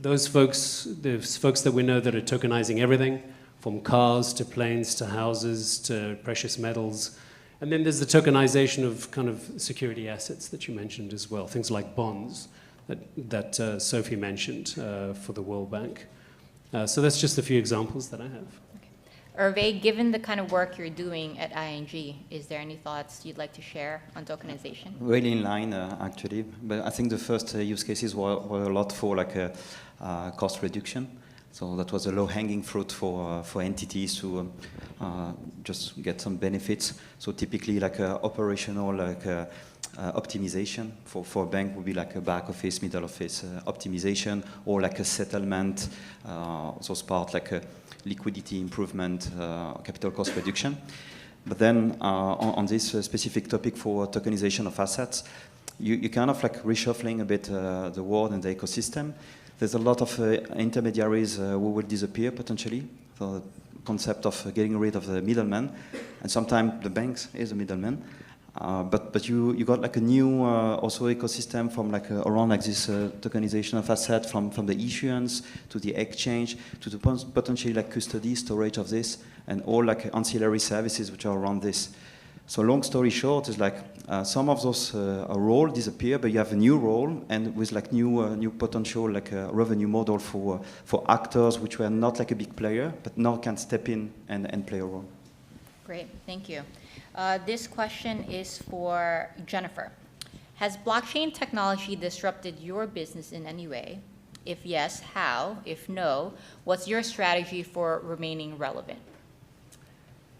those folks that we know that are tokenizing everything, from cars to planes to houses to precious metals. And then there's the tokenization of kind of security assets that you mentioned as well, things like bonds that Sophie mentioned for the World Bank. So that's just a few examples that I have. Hervé, given the kind of work you're doing at ING, is there any thoughts you'd like to share on tokenization? Really in line, actually. But I think the first use cases were a lot for cost reduction. So that was a low-hanging fruit for entities to just get some benefits. So typically operational optimization. For a bank would be like a back office, middle office optimization, or like a settlement, those parts like a liquidity improvement, capital cost reduction. But then on this specific topic for tokenization of assets, you kind of like reshuffling a bit the world and the ecosystem. There's a lot of intermediaries who will disappear potentially. So the concept of getting rid of the middleman, and sometimes the banks is a middleman. But you got like a new also ecosystem from like around like this tokenization of assets from the issuance to the exchange to the potentially like custody, storage of this, and all like ancillary services which are around this. So long story short is like some of those roles disappear, but you have a new role and with like new potential like revenue model for actors which were not like a big player, but now can step in and play a role. Great, thank you. This question is for Jennifer. Has blockchain technology disrupted your business in any way? If yes, how? If no, what's your strategy for remaining relevant?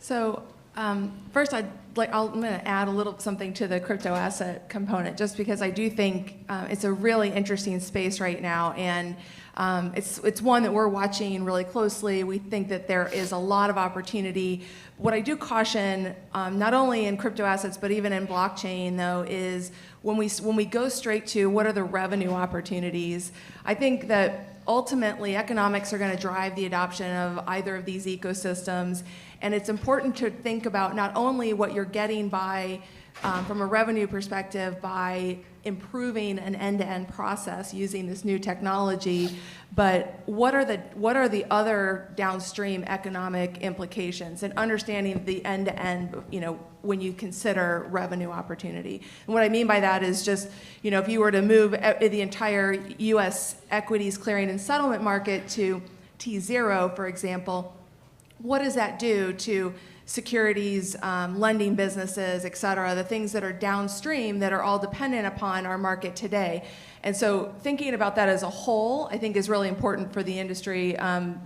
So first, I'm going to add a little something to the crypto asset component, just because I do think it's a really interesting space right now, and it's one that we're watching really closely. We think that there is a lot of opportunity. What I do caution, not only in crypto assets but even in blockchain, though, is when we go straight to what are the revenue opportunities. I think that ultimately economics are going to drive the adoption of either of these ecosystems, and it's important to think about not only what you're getting by from a revenue perspective by improving an end-to-end process using this new technology, but what are the other downstream economic implications, and understanding the end-to-end, when you consider revenue opportunity. And what I mean by that is just, if you were to move the entire U.S. equities clearing and settlement market to T0, for example, what does that do to securities, lending businesses, et cetera, the things that are downstream that are all dependent upon our market today? And so thinking about that as a whole, I think, is really important for the industry,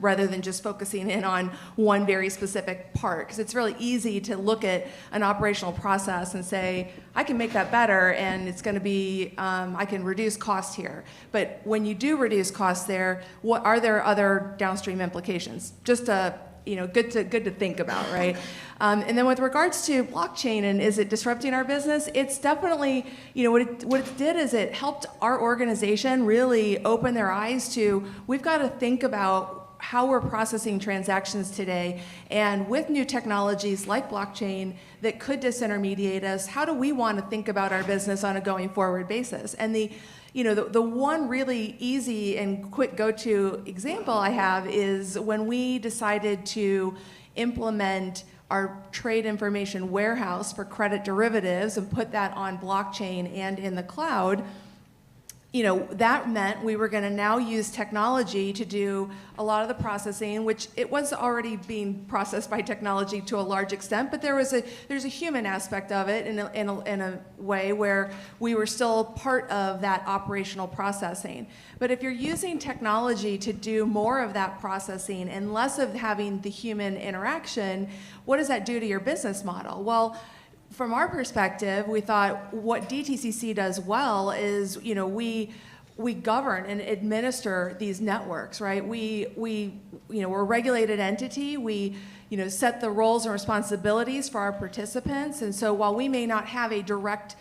rather than just focusing in on one very specific part. Because it's really easy to look at an operational process and say, I can make that better, and it's going to be, I can reduce cost here. But when you do reduce costs there, what are there other downstream implications? Just good to think about, right? And then with regards to blockchain and is it disrupting our business, it's definitely, what it did is it helped our organization really open their eyes to, we've got to think about how we're processing transactions today, and with new technologies like blockchain that could disintermediate us, how do we want to think about our business on a going forward basis? And the one really easy and quick go-to example I have is when we decided to implement our trade information warehouse for credit derivatives and put that on blockchain and in the cloud. That meant we were going to now use technology to do a lot of the processing, which it was already being processed by technology to a large extent, but there's a human aspect of it in a way where we were still part of that operational processing. But if you're using technology to do more of that processing and less of having the human interaction, what does that do to your business model? Well, from our perspective, we thought what DTCC does well is, we govern and administer these networks, right? We're a regulated entity. We, set the roles and responsibilities for our participants. And so while we may not have a direct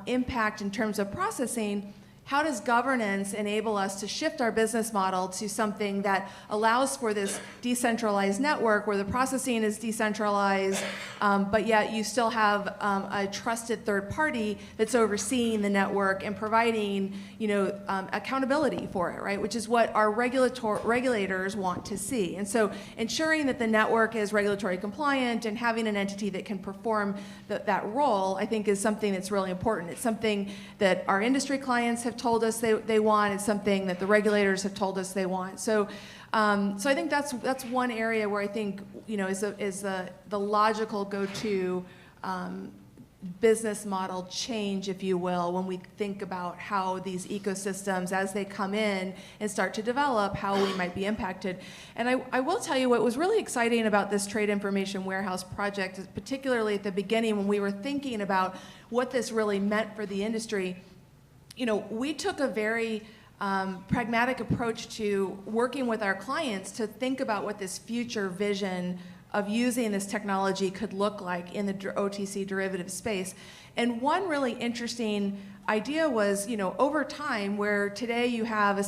impact in terms of processing, how does governance enable us to shift our business model to something that allows for this decentralized network where the processing is decentralized, but yet you still have a trusted third party that's overseeing the network and providing, accountability for it, right? Which is what our regulators want to see. And so ensuring that the network is regulatory compliant and having an entity that can perform that role, I think, is something that's really important. It's something that our industry clients have told us they want. It's something that the regulators have told us they want. So I think that's one area where I think is the logical go-to business model change, if you will, when we think about how these ecosystems, as they come in and start to develop, how we might be impacted. And I will tell you what was really exciting about this trade information warehouse project, is particularly at the beginning when we were thinking about what this really meant for the industry. You know, we took a very pragmatic approach to working with our clients to think about what this future vision of using this technology could look like in the OTC derivative space. And one really interesting idea was, you know, over time, where today you have,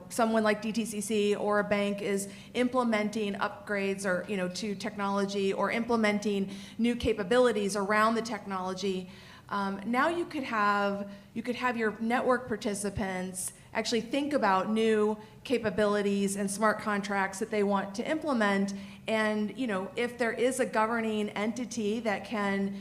someone like DTCC or a bank is implementing upgrades or, to technology or implementing new capabilities around the technology. Now you could have your network participants actually think about new capabilities and smart contracts that they want to implement. And if there is a governing entity that can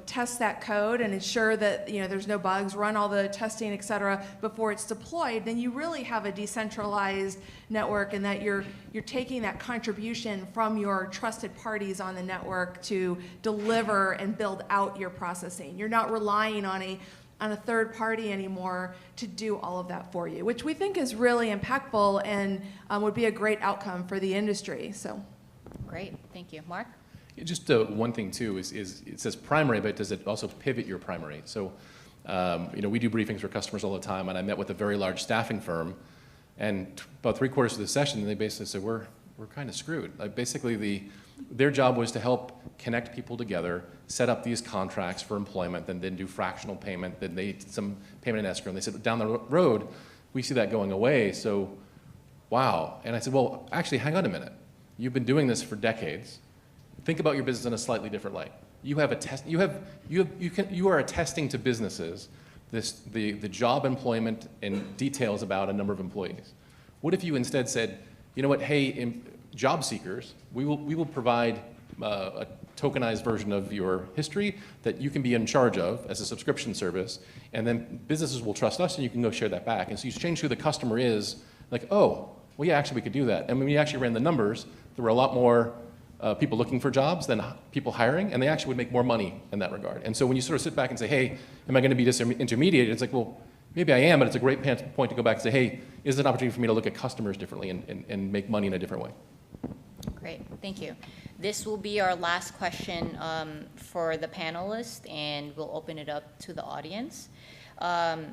test that code and ensure that there's no bugs, run all the testing, et cetera, before it's deployed, then you really have a decentralized network, and that you're taking that contribution from your trusted parties on the network to deliver and build out your processing. You're not relying on a third party anymore to do all of that for you, which we think is really impactful and would be a great outcome for the industry. So, great, thank you. Mark? Just one thing too is it says primary, but does it also pivot your primary? So, we do briefings for customers all the time, and I met with a very large staffing firm, and about 3/4 of the session, they basically said, we're kind of screwed. Like basically their job was to help connect people together, set up these contracts for employment, and then do fractional payment, then they did some payment in escrow, and they said, down the road, we see that going away, so wow. And I said, well, actually, hang on a minute. You've been doing this for decades. Think about your business in a slightly different light. You are attesting to businesses the job employment and details about a number of employees. What if you instead said, you know what, hey, job seekers, we will provide a tokenized version of your history that you can be in charge of as a subscription service, and then businesses will trust us and you can go share that back. And so you change who the customer is, like, oh, well, yeah, actually we could do that. And when we actually ran the numbers, there were a lot more people looking for jobs than people hiring, and they actually would make more money in that regard. And so when you sort of sit back and say, hey, am I going to be disintermediated? It's like, well, maybe I am, but it's a great point to go back and say, hey, is there an opportunity for me to look at customers differently and make money in a different way? Great, thank you. This will be our last question for the panelists, and we'll open it up to the audience.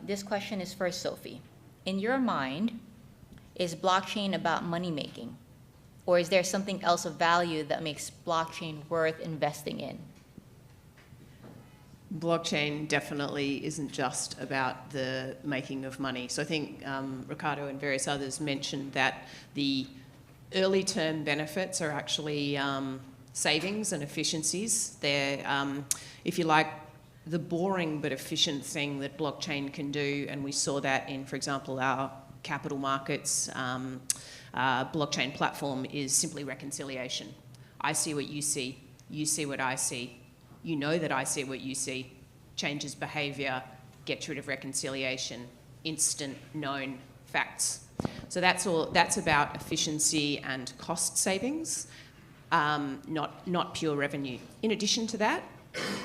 This question is for Sophie. In your mind, is blockchain about money making? Or is there something else of value that makes blockchain worth investing in? Blockchain definitely isn't just about the making of money. So I think Ricardo and various others mentioned that the early term benefits are actually savings and efficiencies. They're, if you like, the boring but efficient thing that blockchain can do, and we saw that in, for example, our capital markets blockchain platform is simply reconciliation. I see what you see what I see, you know that I see what you see, changes behaviour, gets rid of reconciliation, instant known facts. So that's about efficiency and cost savings, not pure revenue. In addition to that,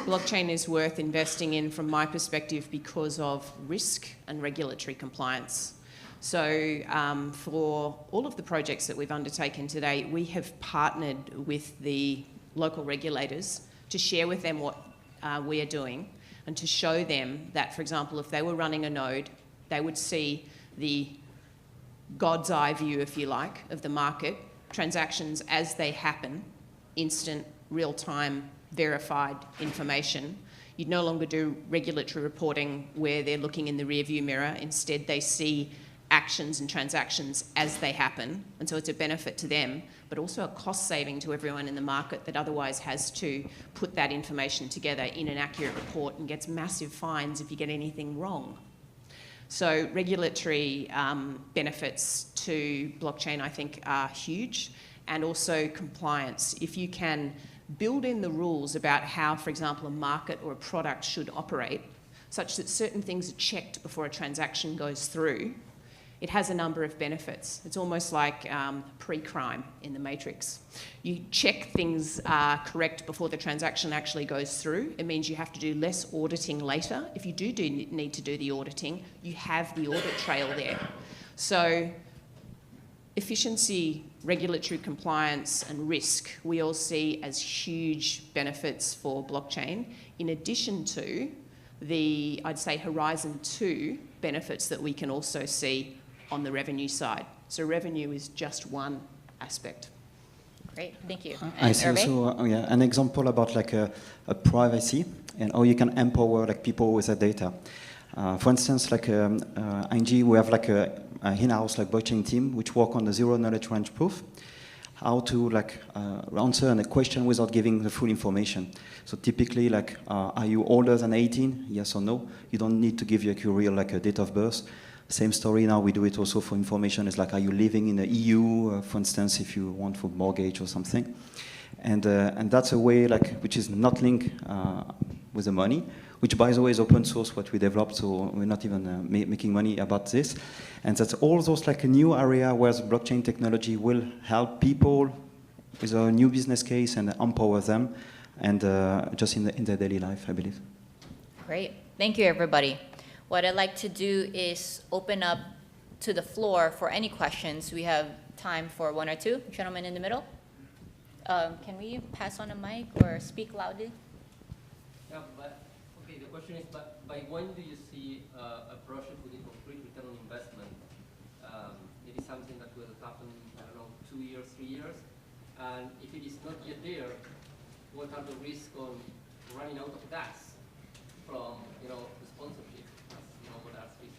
blockchain is worth investing in from my perspective because of risk and regulatory compliance. So for all of the projects that we've undertaken today, we have partnered with the local regulators to share with them what we are doing and to show them that, for example, if they were running a node, they would see the God's eye view, if you like, of the market, transactions as they happen, instant, real-time, verified information. You'd no longer do regulatory reporting where they're looking in the rearview mirror. Instead, they see actions and transactions as they happen, and so it's a benefit to them, but also a cost saving to everyone in the market that otherwise has to put that information together in an accurate report and gets massive fines if you get anything wrong. So regulatory benefits to blockchain, I think, are huge, and also compliance. If you can build in the rules about how, for example, a market or a product should operate, such that certain things are checked before a transaction goes through, It has a number of benefits. It's almost like pre-crime in the Matrix. You check things are correct before the transaction actually goes through. It means you have to do less auditing later. If you do need to do the auditing, you have the audit trail there. So efficiency, regulatory compliance, and risk we all see as huge benefits for blockchain, in addition to the, I'd say, Horizon 2 benefits that we can also see on the revenue side. So revenue is just one aspect. Great, thank you. I And see Hervé? also an example about like a privacy and how you can empower like people with their data. For instance, like ING, we have like a in-house like blockchain team which work on the zero knowledge range proof, how to like answer a question without giving the full information. So typically, like, are you older than 18? Yes or no? You don't need to give like your real like a date of birth. Same story now, we do it also for information. It's like, are you living in the EU, for instance, if you want for mortgage or something? And that's a way like which is not linked with the money, which by the way is open source what we developed, so we're not even making money about this. And that's all those like a new area where the blockchain technology will help people with a new business case and empower them, and just in their daily life, I believe. Great, thank you, everybody. What I'd like to do is open up to the floor for any questions. We have time for one or two. Gentleman in the middle. Can we pass on a mic or speak loudly? Yeah, but okay, the question is, but by when do you see a project with a concrete return on investment? It is something that will happen, I don't know, 2 years, 3 years, and if it is not yet there, what are the risks on running out of gas from, the sponsorship, what are reasons?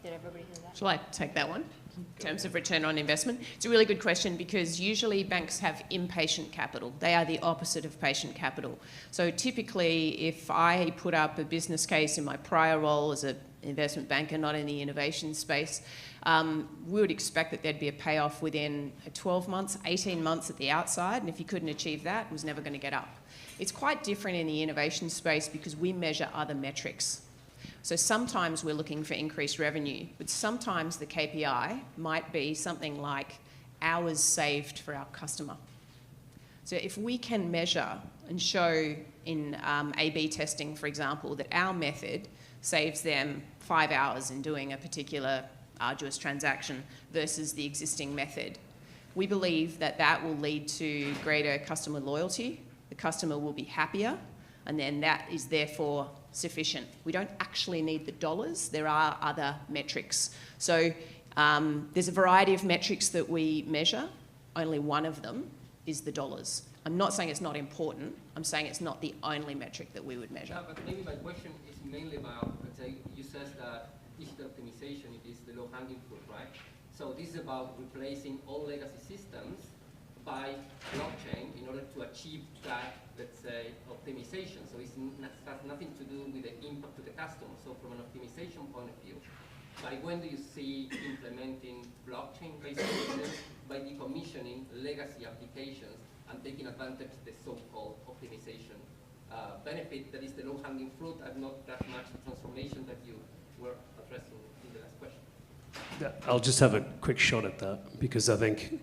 Did everybody hear that? Shall I take that one? In terms of return on investment? It's a really good question because usually banks have impatient capital. They are the opposite of patient capital. So typically, if I put up a business case in my prior role as an investment banker, not in the innovation space, we would expect that there'd be a payoff within 12 months, 18 months at the outside, and if you couldn't achieve that, it was never going to get up. It's quite different in the innovation space because we measure other metrics. So sometimes we're looking for increased revenue, but sometimes the KPI might be something like hours saved for our customer. So if we can measure and show in A/B testing, for example, that our method saves them 5 hours in doing a particular arduous transaction versus the existing method, we believe that that will lead to greater customer loyalty, the customer will be happier, and then that is therefore sufficient. We don't actually need the dollars, there are other metrics. So there's a variety of metrics that we measure, only one of them is the dollars. I'm not saying it's not important, I'm saying it's not the only metric that we would measure. Yeah, but maybe my question is mainly about, let's say, you said that digital optimization it is the low-hanging fruit, right? So this is about replacing all legacy systems by blockchain in order to achieve that, let's say, optimization. So it has nothing to do with the impact to the customer. So from an optimization point of view, by when do you see implementing blockchain-based solutions by decommissioning legacy applications and taking advantage of the so-called optimization benefit that is the low-hanging fruit and not that much the transformation that you were addressing in the last question? Yeah, I'll just have a quick shot at that because I think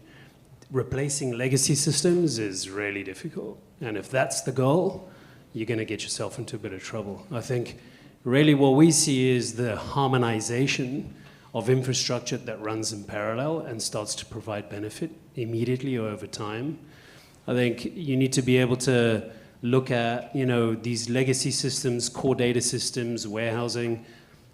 replacing legacy systems is really difficult. And if that's the goal, you're going to get yourself into a bit of trouble. I think really what we see is the harmonization of infrastructure that runs in parallel and starts to provide benefit immediately or over time. I think you need to be able to look at, these legacy systems, core data systems, warehousing.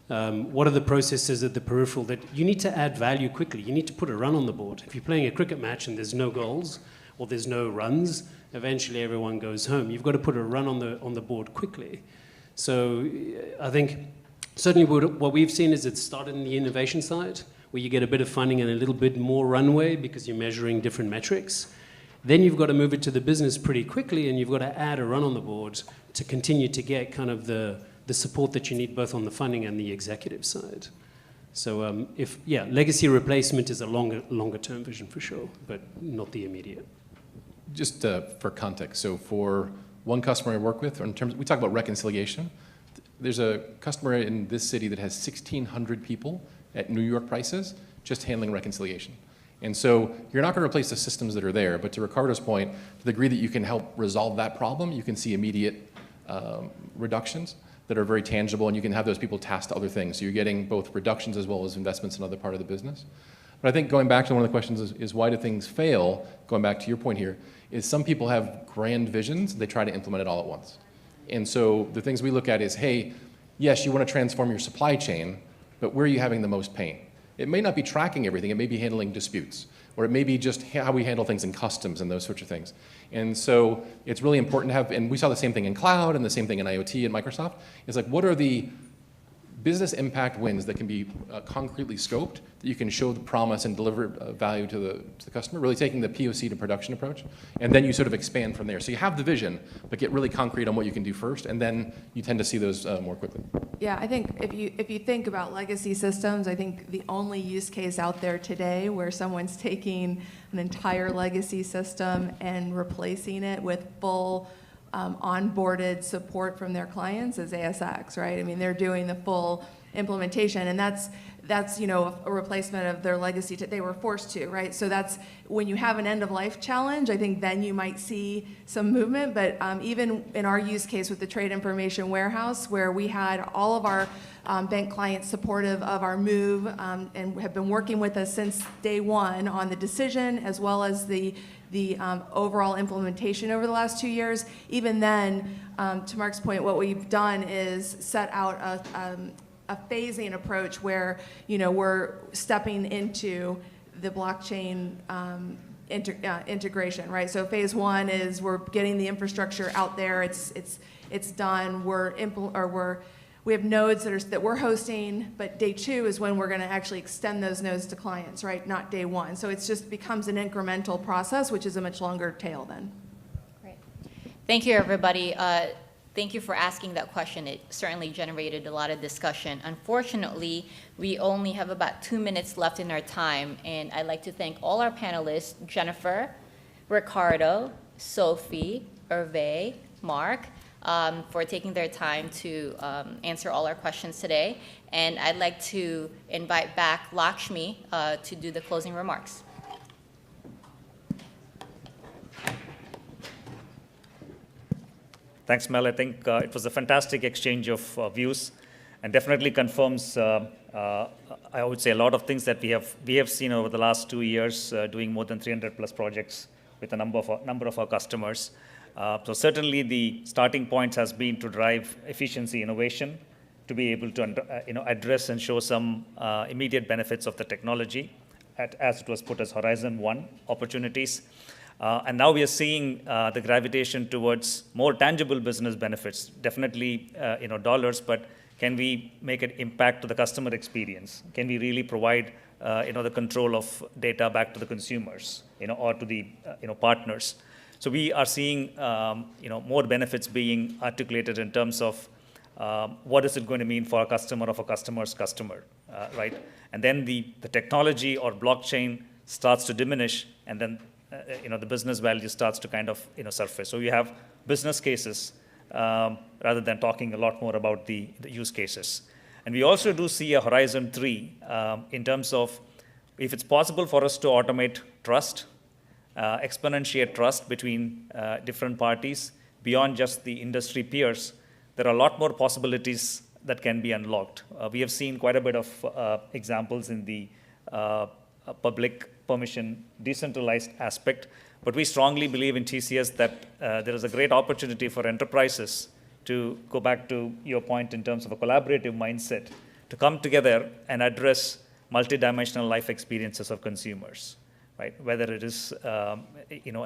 What are the processes at the peripheral that you need to add value quickly? You need to put a run on the board. If you're playing a cricket match and there's no goals or there's no runs, eventually everyone goes home. You've got to put a run on the board quickly. So I think certainly what we've seen is it started in the innovation side, where you get a bit of funding and a little bit more runway because you're measuring different metrics. Then you've got to move it to the business pretty quickly, and you've got to add a run on the board to continue to get kind of the support that you need both on the funding and the executive side. So legacy replacement is a longer term vision for sure, but not the immediate. Just for context, so for one customer I work with, we talk about reconciliation. There's a customer in this city that has 1,600 people at New York prices, just handling reconciliation. And so you're not going to replace the systems that are there, but to Ricardo's point, to the degree that you can help resolve that problem, you can see immediate reductions that are very tangible, and you can have those people tasked to other things. So you're getting both reductions as well as investments in other part of the business. But I think going back to one of the questions is why do things fail, going back to your point here, is some people have grand visions, they try to implement it all at once. And so the things we look at is, hey, yes, you want to transform your supply chain, but where are you having the most pain? It may not be tracking everything, it may be handling disputes, or it may be just how we handle things in customs and those sorts of things. And so it's really important to have, and we saw the same thing in cloud and the same thing in IoT and Microsoft, is like what are the business impact wins that can be concretely scoped, that you can show the promise and deliver value to the customer, really taking the POC to production approach, and then you sort of expand from there. So you have the vision, but get really concrete on what you can do first, and then you tend to see those more quickly. Yeah, I think if you think about legacy systems, I think the only use case out there today where someone's taking an entire legacy system and replacing it with full onboarded support from their clients is ASX, right? I mean, they're doing the full implementation, and that's a replacement of their legacy. They were forced to, right? So that's when you have an end-of-life challenge, I think then you might see some movement. But even in our use case with the trade information warehouse, where we had all of our bank clients supportive of our move and have been working with us since day one on the decision as well as the overall implementation over the last 2 years. Even then, to Mark's point, what we've done is set out a phasing approach where we're stepping into the blockchain integration, right? So phase one is we're getting the infrastructure out there. It's done. We have nodes that we're hosting, but day two is when we're going to actually extend those nodes to clients, right? Not day one. So it just becomes an incremental process, which is a much longer tail then. Great. Thank you, everybody. Thank you for asking that question. It certainly generated a lot of discussion. Unfortunately, we only have about 2 minutes left in our time, and I'd like to thank all our panelists, Jennifer, Ricardo, Sophie, Hervé, Mark, for taking their time to answer all our questions today. And I'd like to invite back Lakshmi to do the closing remarks. Thanks, Mel. I think it was a fantastic exchange of views and definitely confirms, I would say, a lot of things that we have seen over the last 2 years, doing more than 300 plus projects with a number of our customers. So certainly the starting point has been to drive efficiency, innovation, to be able to address and show some immediate benefits of the technology, as it was put as Horizon 1 opportunities. And now we are seeing the gravitation towards more tangible business benefits, definitely dollars, but can we make an impact to the customer experience? Can we really provide the control of data back to the consumers, or to the partners? So we are seeing more benefits being articulated in terms of what is it going to mean for a customer of a customer's customer, right? And then the technology or blockchain starts to diminish, and then the business value starts to kind of surface. So you have business cases rather than talking a lot more about the use cases. And we also do see a Horizon 3 in terms of if it's possible for us to automate trust, exponentiate trust between different parties beyond just the industry peers, there are a lot more possibilities that can be unlocked. We have seen quite a bit of examples in the public permission decentralized aspect, but we strongly believe in TCS that there is a great opportunity for enterprises to go back to your point in terms of a collaborative mindset, to come together and address multidimensional life experiences of consumers, right? Whether it is a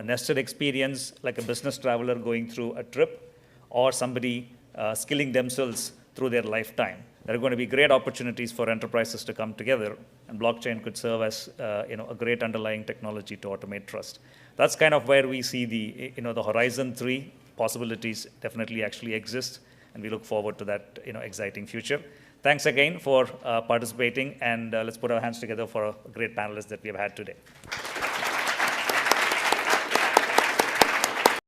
nested experience like a business traveler going through a trip, or somebody skilling themselves through their lifetime. There are going to be great opportunities for enterprises to come together, and blockchain could serve as a great underlying technology to automate trust. That's kind of where we see the Horizon 3 possibilities definitely actually exist, and we look forward to that exciting future. Thanks again for participating, and let's put our hands together for a great panelist that we have had today.